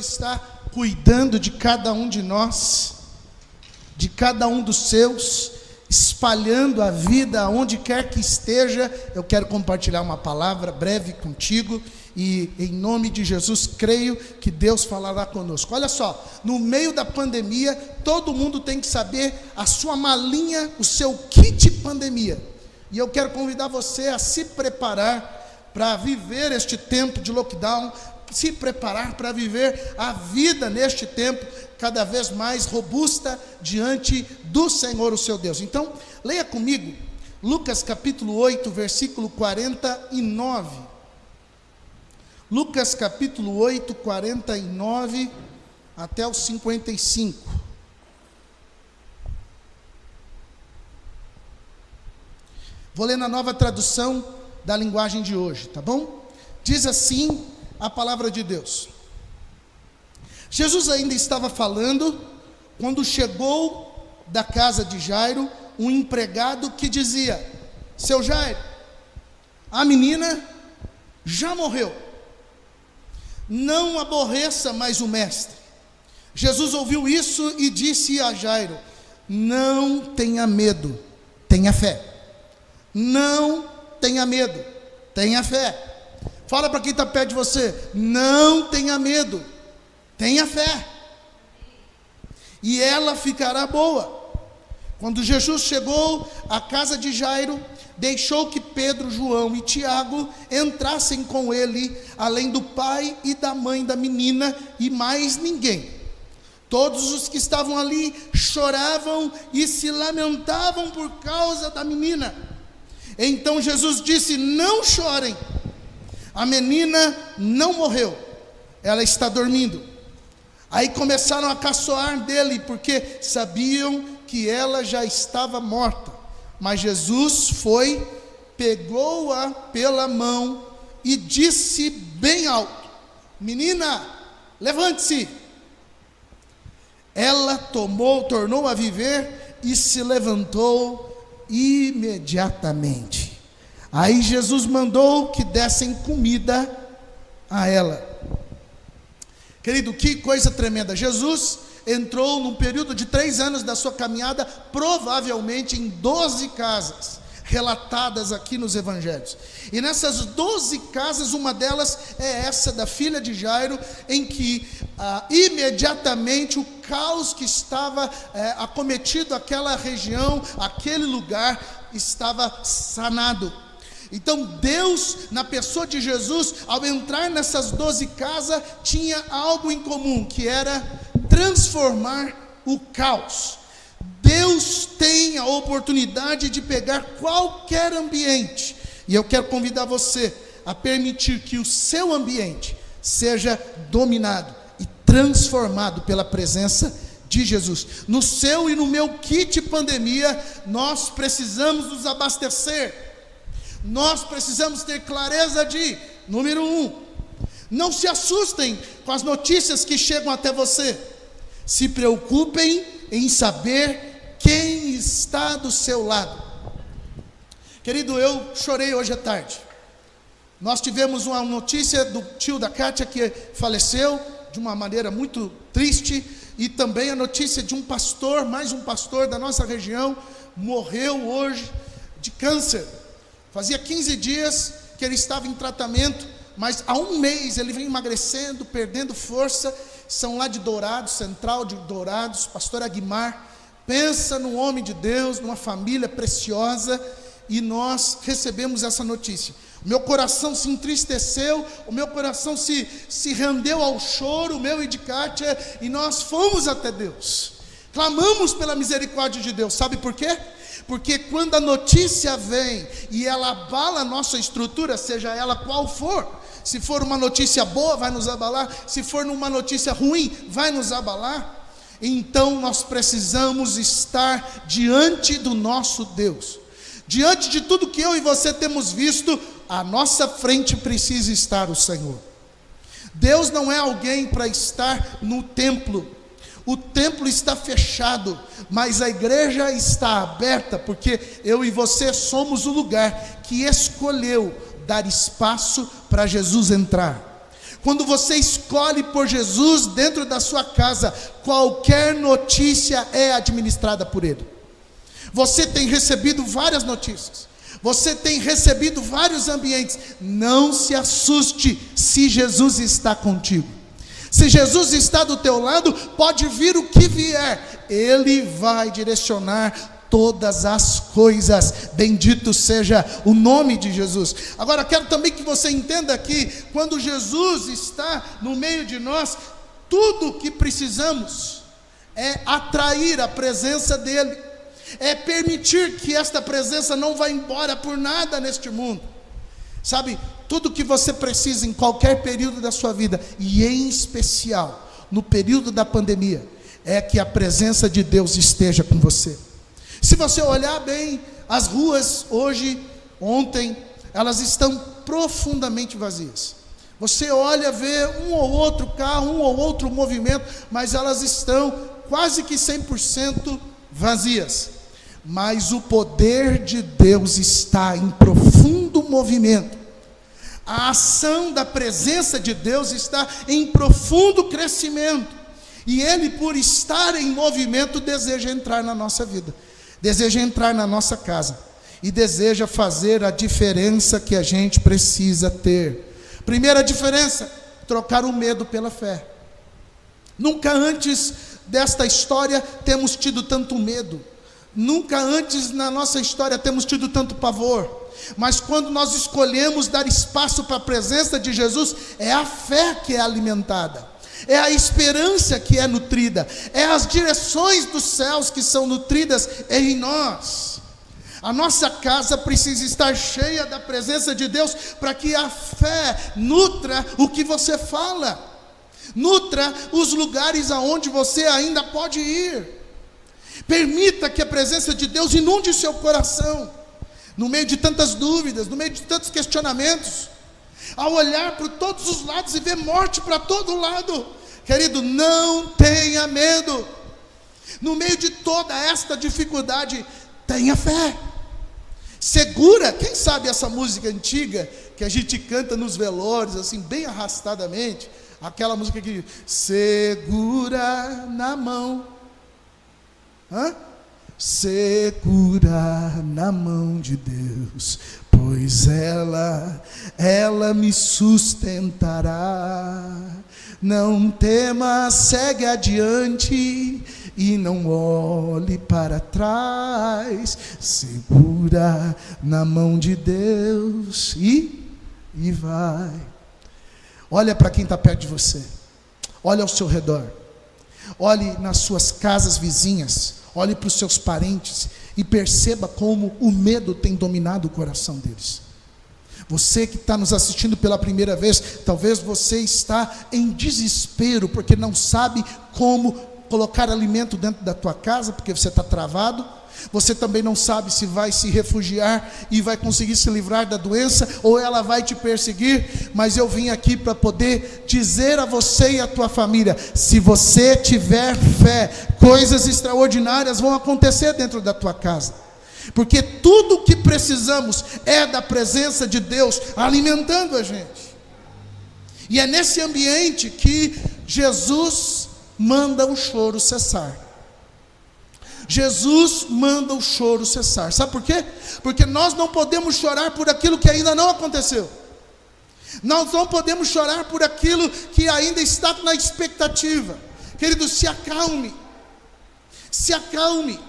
Está cuidando de cada um de nós, de cada um dos seus, espalhando a vida aonde quer que esteja. Eu quero compartilhar uma palavra breve contigo e em nome de Jesus creio que Deus falará conosco. Olha só, no meio da pandemia, todo mundo tem que saber a sua malinha, o seu kit pandemia. E eu quero convidar você a se preparar para viver este tempo de lockdown, se preparar para viver a vida neste tempo cada vez mais robusta diante do Senhor, o seu Deus. Então, leia comigo Lucas capítulo 8, versículo 49. Lucas capítulo 8, 49 até o 55. Vou ler na nova tradução da linguagem de hoje, tá bom? Diz assim a palavra de Deus. Jesus ainda estava falando quando chegou da casa de Jairo um empregado que dizia: seu Jairo, a menina já morreu, não aborreça mais o mestre. Jesus ouviu isso e disse a Jairo: não tenha medo, tenha fé. Não tenha medo, tenha fé. Fala para quem está perto de você: não tenha medo, tenha fé, e ela ficará boa. Quando Jesus chegou à casa de Jairo, deixou que Pedro, João e Tiago entrassem com ele, além do pai e da mãe da menina e mais ninguém. Todos os que estavam ali choravam e se lamentavam por causa da menina. Então Jesus disse: não chorem, a menina não morreu, ela está dormindo. Aí começaram a caçoar dele, porque sabiam que ela já estava morta. Mas Jesus foi, pegou-a pela mão e disse bem alto: menina, levante-se. Ela tornou a viver e se levantou imediatamente. Aí Jesus mandou que dessem comida a ela. Querido, que coisa tremenda. Jesus entrou num período de 3 anos da sua caminhada, provavelmente em 12 casas, relatadas aqui nos evangelhos. E nessas 12 casas, uma delas é essa da filha de Jairo, em que imediatamente o caos que estava acometido aquela região, aquele lugar, estava sanado. Então Deus, na pessoa de Jesus, ao entrar nessas 12 casas, tinha algo em comum, que era transformar o caos. Deus tem a oportunidade de pegar qualquer ambiente, e eu quero convidar você a permitir que o seu ambiente seja dominado e transformado pela presença de Jesus. No seu e no meu kit pandemia, nós precisamos nos abastecer. Nós precisamos ter clareza de, número 1, não se assustem com as notícias que chegam até você. Se preocupem em saber quem está do seu lado. Querido, eu chorei hoje à tarde. Nós tivemos uma notícia do tio da Kátia que faleceu de uma maneira muito triste, e também a notícia de um pastor, mais um pastor da nossa região, morreu hoje de câncer. Fazia 15 dias que ele estava em tratamento, mas há 1 mês ele vem emagrecendo, perdendo força. São lá de Dourados, central de Dourados, pastor Aguimar. Pensa num homem de Deus, numa família preciosa, e nós recebemos essa notícia. O meu coração se entristeceu, o meu coração se rendeu ao choro, o meu e de Kátia, e nós fomos até Deus. Clamamos pela misericórdia de Deus. Sabe por quê? Porque quando a notícia vem e ela abala a nossa estrutura, seja ela qual for, se for uma notícia boa, vai nos abalar, se for uma notícia ruim, vai nos abalar. Então nós precisamos estar diante do nosso Deus. Diante de tudo que eu e você temos visto, à nossa frente precisa estar o Senhor. Deus não é alguém para estar no templo. O templo está fechado, mas a igreja está aberta, porque eu e você somos o lugar que escolheu dar espaço para Jesus entrar. Quando você escolhe por Jesus dentro da sua casa, qualquer notícia é administrada por Ele. Você tem recebido várias notícias, você tem recebido vários ambientes. Não se assuste se Jesus está contigo. Se Jesus está do teu lado, pode vir o que vier, Ele vai direcionar todas as coisas. Bendito seja o nome de Jesus. Agora quero também que você entenda que quando Jesus está no meio de nós, tudo o que precisamos é atrair a presença dEle, é permitir que esta presença não vá embora por nada neste mundo. Sabe, tudo que você precisa em qualquer período da sua vida, e em especial no período da pandemia, é que a presença de Deus esteja com você. Se você olhar bem, as ruas hoje, ontem, elas estão profundamente vazias. Você olha, vê um ou outro carro, um ou outro movimento, mas elas estão quase que 100% vazias. Mas o poder de Deus está em profundo movimento. A ação da presença de Deus está em profundo crescimento. E Ele, por estar em movimento, deseja entrar na nossa vida, deseja entrar na nossa casa, e deseja fazer a diferença que a gente precisa ter. Primeira diferença: trocar o medo pela fé. Nunca antes desta história temos tido tanto medo. Nunca antes na nossa história temos tido tanto pavor. Mas quando nós escolhemos dar espaço para a presença de Jesus, é a fé que é alimentada, é a esperança que é nutrida, é as direções dos céus que são nutridas em nós. A nossa casa precisa estar cheia da presença de Deus, para que a fé nutra o que você fala, nutra os lugares aonde você ainda pode ir. Permita que a presença de Deus inunde o seu coração, no meio de tantas dúvidas, no meio de tantos questionamentos. Ao olhar para todos os lados e ver morte para todo lado, querido, não tenha medo. No meio de toda esta dificuldade, tenha fé. Segura, quem sabe essa música antiga que a gente canta nos velórios, assim, bem arrastadamente, aquela música que diz: segura na mão. Segura na mão de Deus, pois ela me sustentará. Não tema, segue adiante e não olhe para trás. Segura na mão de Deus e vai. Olha para quem está perto de você, olha ao seu redor, olhe nas suas casas vizinhas, olhe para os seus parentes e perceba como o medo tem dominado o coração deles. Você que está nos assistindo pela primeira vez, talvez você está em desespero, porque não sabe como colocar alimento dentro da tua casa, porque você está travado. Você também não sabe se vai se refugiar e vai conseguir se livrar da doença, ou ela vai te perseguir. Mas eu vim aqui para poder dizer a você e a tua família: se você tiver fé, coisas extraordinárias vão acontecer dentro da tua casa, porque tudo o que precisamos é da presença de Deus alimentando a gente. E é nesse ambiente que Jesus manda o choro cessar. Jesus manda o choro cessar. Sabe por quê? Porque nós não podemos chorar por aquilo que ainda não aconteceu. Nós não podemos chorar por aquilo que ainda está na expectativa. Querido, se acalme. Se acalme.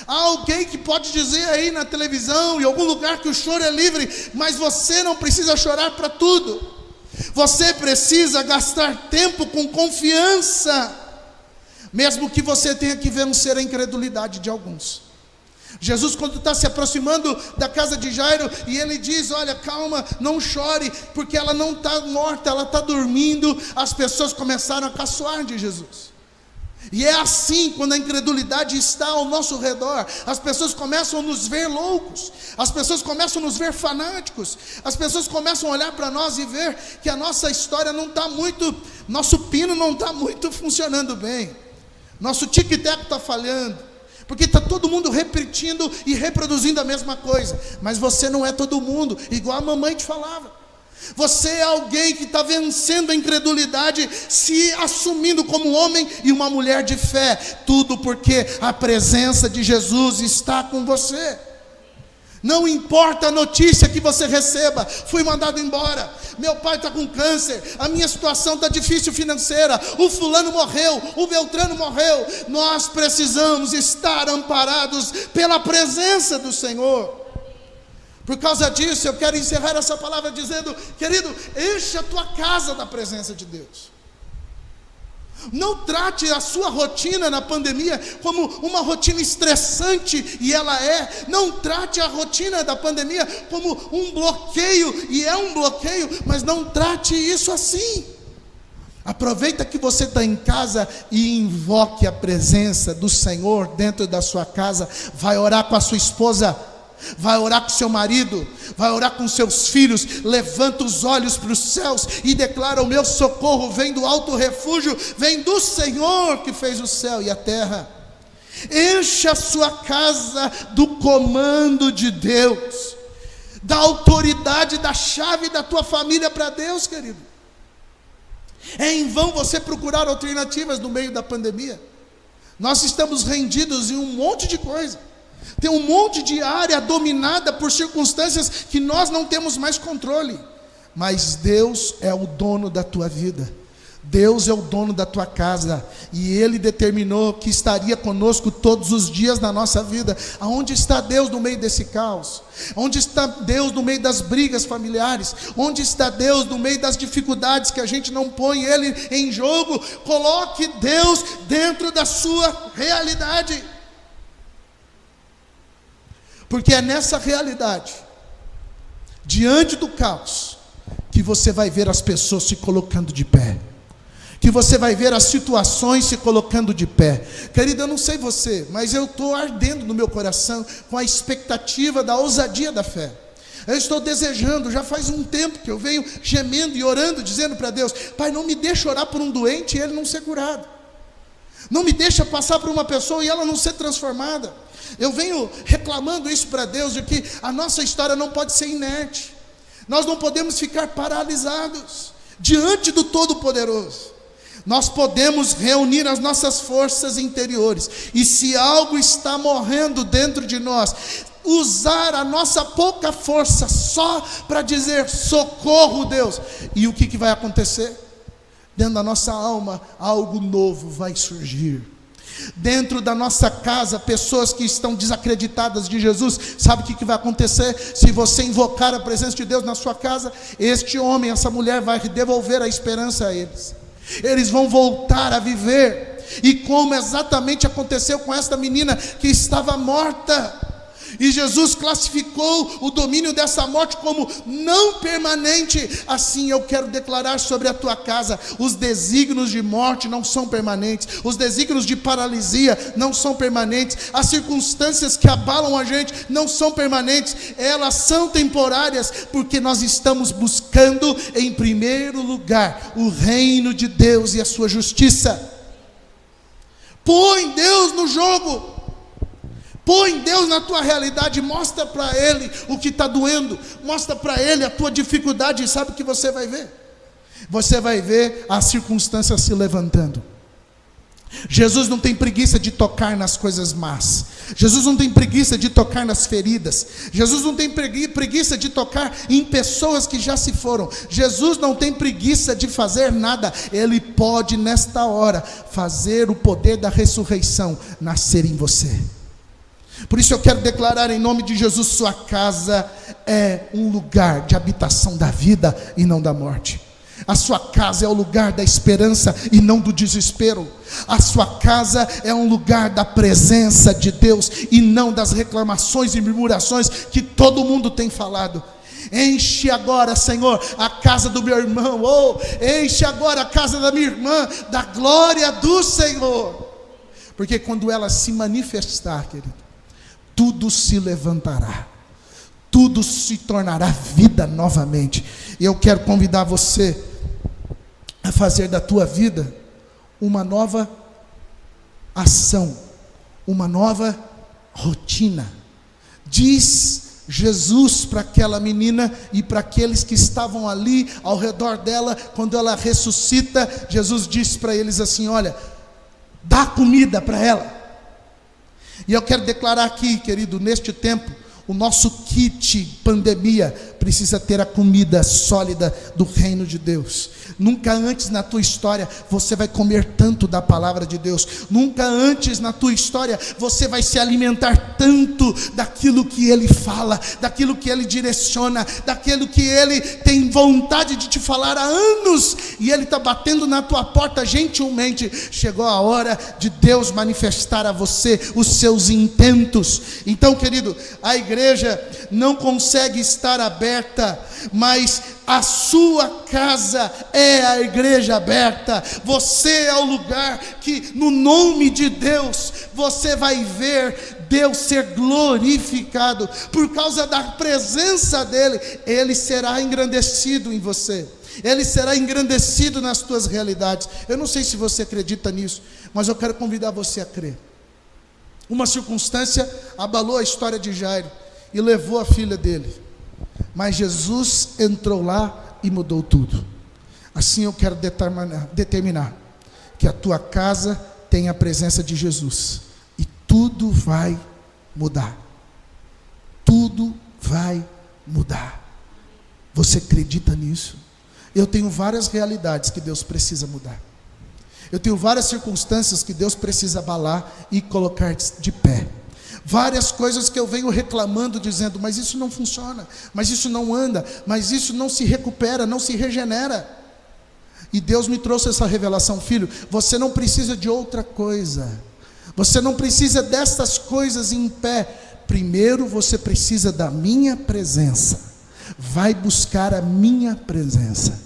Há alguém que pode dizer aí na televisão, em algum lugar, que o choro é livre, mas você não precisa chorar para tudo. Você precisa gastar tempo com confiança, mesmo que você tenha que vencer a incredulidade de alguns. Jesus, quando está se aproximando da casa de Jairo, e ele diz: olha, calma, não chore, porque ela não está morta, ela está dormindo. As pessoas começaram a caçoar de Jesus. E é assim, quando a incredulidade está ao nosso redor, as pessoas começam a nos ver loucos, as pessoas começam a nos ver fanáticos, as pessoas começam a olhar para nós e ver que a nossa história não está muito, nosso pino não está muito funcionando bem, nosso tic-tac está falhando, porque está todo mundo repetindo e reproduzindo a mesma coisa. Mas você não é todo mundo, igual a mamãe te falava. Você é alguém que está vencendo a incredulidade, se assumindo como um homem e uma mulher de fé. Tudo porque a presença de Jesus está com você. Não importa a notícia que você receba: fui mandado embora, meu pai está com câncer, a minha situação está difícil financeira, o fulano morreu, o Beltrano morreu. Nós precisamos estar amparados pela presença do Senhor. Por causa disso, eu quero encerrar essa palavra dizendo: querido, enche a tua casa da presença de Deus. Não trate a sua rotina na pandemia como uma rotina estressante, e ela é. Não trate a rotina da pandemia como um bloqueio, e é um bloqueio, mas não trate isso assim. Aproveita que você está em casa e invoque a presença do Senhor dentro da sua casa. Vai orar com a sua esposa, vai orar com seu marido, vai orar com seus filhos. Levanta os olhos para os céus e declara: o meu socorro vem do alto refúgio, vem do Senhor que fez o céu e a terra. Enche a sua casa do comando de Deus, da autoridade, da chave da tua família para Deus, querido. É em vão você procurar alternativas no meio da pandemia. Nós estamos rendidos em um monte de coisa. Tem um monte de área dominada por circunstâncias que nós não temos mais controle. Mas Deus é o dono da tua vida. Deus é o dono da tua casa. E Ele determinou que estaria conosco todos os dias na nossa vida. Aonde está Deus no meio desse caos? Onde está Deus no meio das brigas familiares? Onde está Deus no meio das dificuldades que a gente não põe Ele em jogo? Coloque Deus dentro da sua realidade. Porque é nessa realidade, diante do caos, que você vai ver as pessoas se colocando de pé, que você vai ver as situações se colocando de pé. Querido, eu não sei você, mas eu estou ardendo no meu coração com a expectativa da ousadia da fé. Eu estou desejando, já faz um tempo que eu venho gemendo e orando, dizendo para Deus: Pai, não me deixa orar por um doente e ele não ser curado. Não me deixa passar por uma pessoa e ela não ser transformada. Eu venho reclamando isso para Deus, de que a nossa história não pode ser inerte. Nós não podemos ficar paralisados diante do Todo-Poderoso. Nós podemos reunir as nossas forças interiores, e se algo está morrendo dentro de nós, usar a nossa pouca força só para dizer: socorro, Deus. E o que vai acontecer? Dentro da nossa alma, algo novo vai surgir. Dentro da nossa casa, pessoas que estão desacreditadas de Jesus, sabe o que vai acontecer? Se você invocar a presença de Deus na sua casa, este homem, essa mulher vai devolver a esperança a eles. Eles vão voltar a viver. E como exatamente aconteceu com esta menina que estava morta, e Jesus classificou o domínio dessa morte como não permanente. Assim eu quero declarar sobre a tua casa: os desígnios de morte não são permanentes, os desígnios de paralisia não são permanentes, as circunstâncias que abalam a gente não são permanentes, elas são temporárias, porque nós estamos buscando em primeiro lugar o reino de Deus e a sua justiça. Põe Deus no jogo. Põe Deus na tua realidade, mostra para Ele o que está doendo, mostra para Ele a tua dificuldade, e sabe o que você vai ver? Você vai ver as circunstâncias se levantando. Jesus não tem preguiça de tocar nas coisas más. Jesus não tem preguiça de tocar nas feridas. Jesus não tem preguiça de tocar em pessoas que já se foram. Jesus não tem preguiça de fazer nada. Ele pode nesta hora fazer o poder da ressurreição nascer em você. Por isso eu quero declarar em nome de Jesus: sua casa é um lugar de habitação da vida e não da morte. A sua casa é o lugar da esperança e não do desespero. A sua casa é um lugar da presença de Deus e não das reclamações e murmurações que todo mundo tem falado. Enche agora, Senhor, a casa do meu irmão, enche agora a casa da minha irmã da glória do Senhor. Porque quando ela se manifestar, querido, tudo se levantará, tudo se tornará vida novamente. E eu quero convidar você a fazer da tua vida uma nova ação, uma nova rotina. Diz Jesus para aquela menina e para aqueles que estavam ali ao redor dela. Quando ela ressuscita, Jesus disse para eles assim: olha, dá comida para ela. E eu quero declarar aqui, querido, neste tempo, o nosso kit pandemia precisa ter a comida sólida do reino de Deus. Nunca antes na tua história você vai comer tanto da palavra de Deus. Nunca antes na tua história você vai se alimentar tanto daquilo que Ele fala, daquilo que Ele direciona, daquilo que Ele tem vontade de te falar há anos. E Ele está batendo na tua porta gentilmente. Chegou a hora de Deus manifestar a você os seus intentos. Então, querido, a igreja não consegue estar aberta, mas a sua casa é a igreja aberta. Você é o lugar que, no nome de Deus, você vai ver Deus ser glorificado. Por causa da presença dEle, Ele será engrandecido em você. Ele será engrandecido nas tuas realidades. Eu não sei se você acredita nisso, mas eu quero convidar você a crer. Uma circunstância abalou a história de Jairo e levou a filha dele. Mas Jesus entrou lá e mudou tudo. Assim eu quero determinar que a tua casa tem a presença de Jesus, e tudo vai mudar. Tudo vai mudar. Você acredita nisso? Eu tenho várias realidades que Deus precisa mudar. Eu tenho várias circunstâncias que Deus precisa abalar e colocar de pé. Várias coisas que eu venho reclamando, dizendo: mas isso não funciona, mas isso não anda, mas isso não se recupera, não se regenera. E Deus me trouxe essa revelação: filho, você não precisa de outra coisa, você não precisa dessas coisas em pé. Primeiro você precisa da minha presença. Vai buscar a minha presença.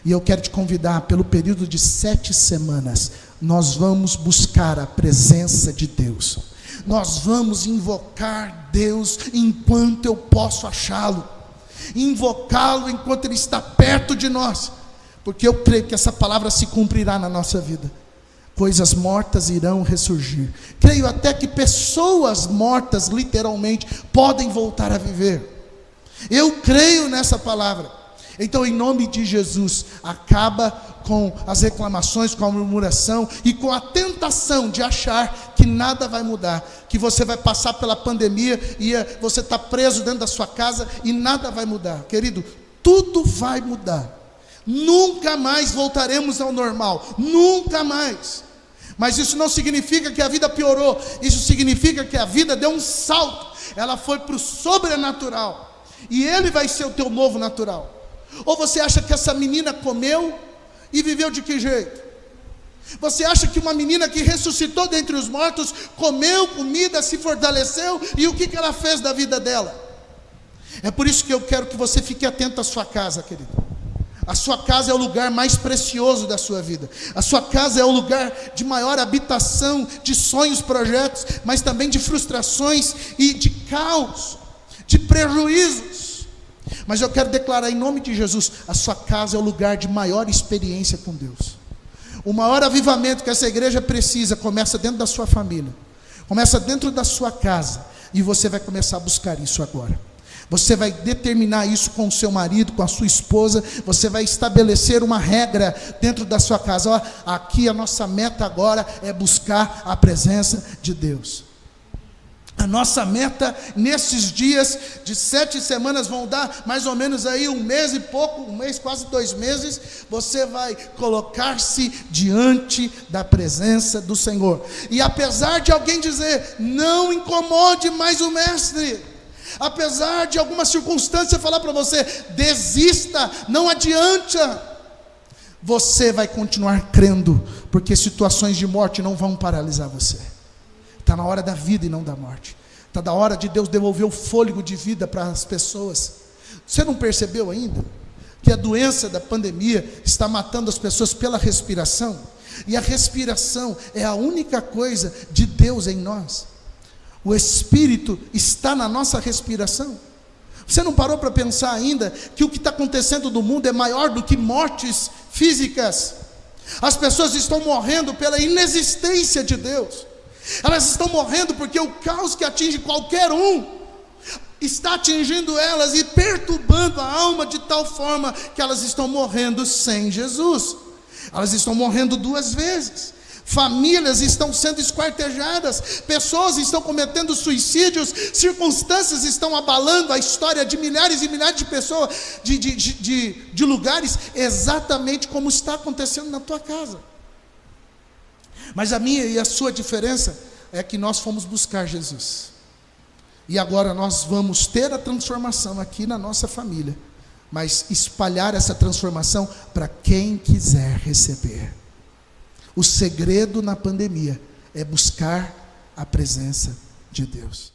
E eu quero te convidar, pelo período de 7 semanas, nós vamos buscar a presença de Deus. Nós vamos invocar Deus enquanto eu posso achá-lo, invocá-lo enquanto Ele está perto de nós, porque eu creio que essa palavra se cumprirá na nossa vida. Coisas mortas irão ressurgir. Creio até que pessoas mortas, literalmente, podem voltar a viver. Eu creio nessa palavra. Então, em nome de Jesus, acaba com as reclamações, com a murmuração e com a tentação de achar que nada vai mudar, que você vai passar pela pandemia e você está preso dentro da sua casa e nada vai mudar. Querido, tudo vai mudar. Nunca mais voltaremos ao normal, nunca mais. Mas isso não significa que a vida piorou, isso significa que a vida deu um salto, ela foi para o sobrenatural, e Ele vai ser o teu novo natural. Ou você acha que essa menina comeu e viveu de que jeito? Você acha que uma menina que ressuscitou dentre os mortos, comeu comida, se fortaleceu, e o que ela fez da vida dela? É por isso que eu quero que você fique atento à sua casa, querido. A sua casa é o lugar mais precioso da sua vida. A sua casa é o lugar de maior habitação, de sonhos, projetos, mas também de frustrações e de caos, de prejuízos. Mas eu quero declarar em nome de Jesus: a sua casa é o lugar de maior experiência com Deus. O maior avivamento que essa igreja precisa começa dentro da sua família, começa dentro da sua casa, e você vai começar a buscar isso agora. Você vai determinar isso com o seu marido, com a sua esposa. Você vai estabelecer uma regra dentro da sua casa. Ó, aqui a nossa meta agora é buscar a presença de Deus. A nossa meta nesses dias de 7 semanas vão dar mais ou menos aí 1 mês e pouco, 1 mês, quase 2 meses. Você vai colocar-se diante da presença do Senhor. E apesar de alguém dizer: não incomode mais o mestre, apesar de alguma circunstância falar para você: desista, não adianta, você vai continuar crendo, porque situações de morte não vão paralisar você. Está na hora da vida e não da morte. Está na hora de Deus devolver o fôlego de vida para as pessoas. Você não percebeu ainda que a doença da pandemia está matando as pessoas pela respiração? E a respiração é a única coisa de Deus em nós. O Espírito está na nossa respiração. Você não parou para pensar ainda que o que está acontecendo no mundo é maior do que mortes físicas? As pessoas estão morrendo pela inexistência de Deus. Elas estão morrendo porque o caos que atinge qualquer um está atingindo elas e perturbando a alma de tal forma que elas estão morrendo sem Jesus. Elas estão morrendo 2 vezes. Famílias estão sendo esquartejadas, pessoas estão cometendo suicídios, circunstâncias estão abalando a história de milhares e milhares de pessoas, de lugares, exatamente como está acontecendo na tua casa. Mas a minha e a sua diferença é que nós fomos buscar Jesus. E agora nós vamos ter a transformação aqui na nossa família, mas espalhar essa transformação para quem quiser receber. O segredo na pandemia é buscar a presença de Deus.